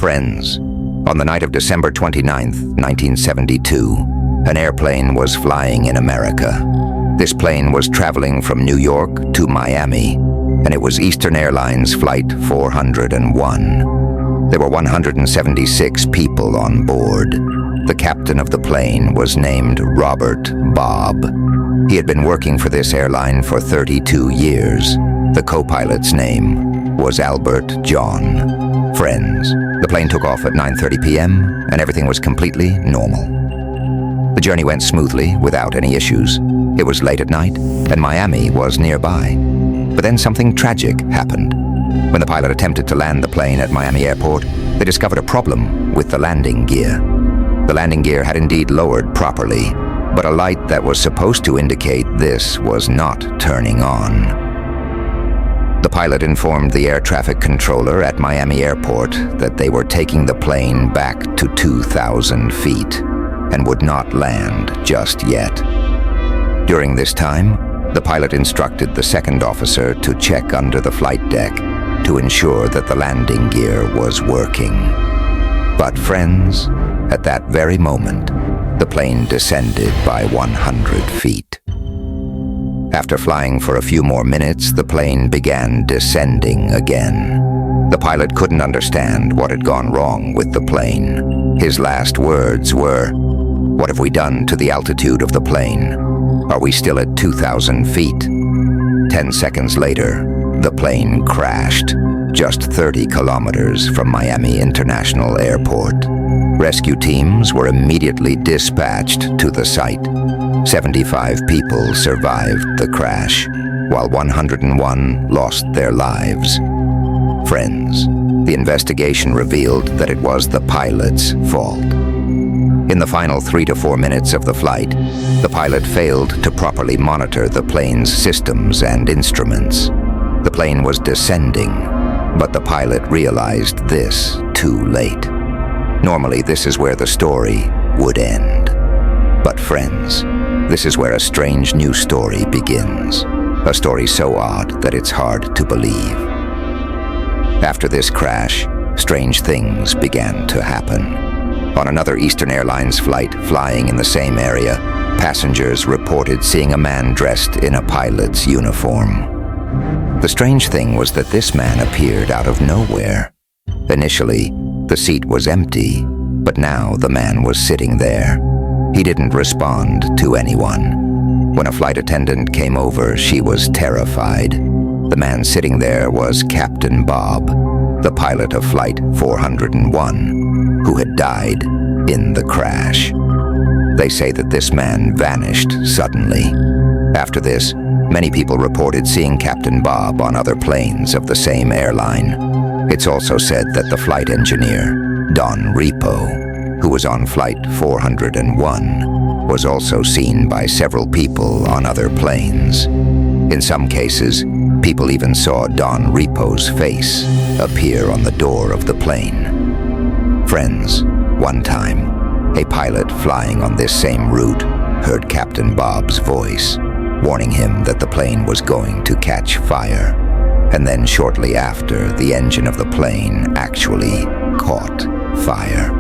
Friends, on the night of December 29th, 1972, an airplane was flying in America. This plane was traveling from New York to Miami, and it was Eastern Airlines Flight 401. There were 176 people on board. The captain of the plane was named Robert Bob. He had been working for this airline for 32 years. The co-pilot's name was Albert John. Friends, the plane took off at 9:30 p.m. and everything was completely normal. The journey went smoothly without any issues. It was late at night and Miami was nearby. But then something tragic happened. When the pilot attempted to land the plane at Miami Airport, they discovered a problem with the landing gear. The landing gear had indeed lowered properly, but a light that was supposed to indicate this was not turning on. The pilot informed the air traffic controller at Miami Airport that they were taking the plane back to 2,000 feet and would not land just yet. During this time, the pilot instructed the second officer to check under the flight deck to ensure that the landing gear was working. But friends, at that very moment, the plane descended by 100 feet. After flying for a few more minutes, the plane began descending again. The pilot couldn't understand what had gone wrong with the plane. His last words were, "What have we done to the altitude of the plane? Are we still at 2,000 feet?" 10 seconds later, the plane crashed just 30 kilometers from Miami International Airport. Rescue teams were immediately dispatched to the site. 75 people survived the crash, while 101 lost their lives. Friends, the investigation revealed that it was the pilot's fault. In the final 3 to 4 minutes of the flight, the pilot failed to properly monitor the plane's systems and instruments. The plane was descending, but the pilot realized this too late. Normally, this is where the story would end. But friends, this is where a strange new story begins. A story so odd that it's hard to believe. After this crash, strange things began to happen. On another Eastern Airlines flight flying in the same area, passengers reported seeing a man dressed in a pilot's uniform. The strange thing was that this man appeared out of nowhere. Initially, the seat was empty, but now the man was sitting there. He didn't respond to anyone. When a flight attendant came over, she was terrified. The man sitting there was Captain Bob, the pilot of Flight 401, who had died in the crash. They say that this man vanished suddenly. After this, many people reported seeing Captain Bob on other planes of the same airline. It's also said that the flight engineer, Don Repo, who was on Flight 401, was also seen by several people on other planes. In some cases, people even saw Don Repo's face appear on the door of the plane. Friends, one time, a pilot flying on this same route heard Captain Bob's voice, warning him that the plane was going to catch fire. And then shortly after, the engine of the plane actually caught fire.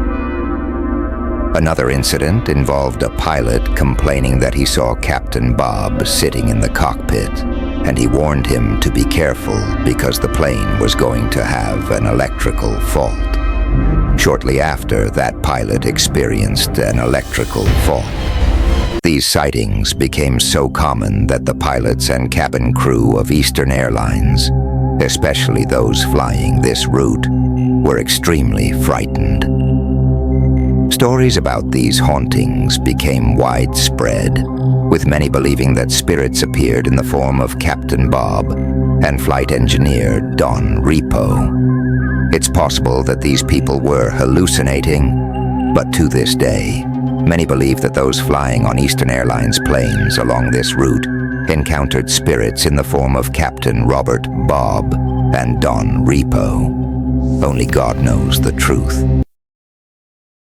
Another incident involved a pilot complaining that he saw Captain Bob sitting in the cockpit, and he warned him to be careful because the plane was going to have an electrical fault. Shortly after, that pilot experienced an electrical fault. These sightings became so common that the pilots and cabin crew of Eastern Airlines, especially those flying this route, were extremely frightened. Stories about these hauntings became widespread, with many believing that spirits appeared in the form of Captain Bob and flight engineer Don Repo. It's possible that these people were hallucinating, but to this day, many believe that those flying on Eastern Airlines planes along this route encountered spirits in the form of Captain Robert Bob and Don Repo. Only God knows the truth.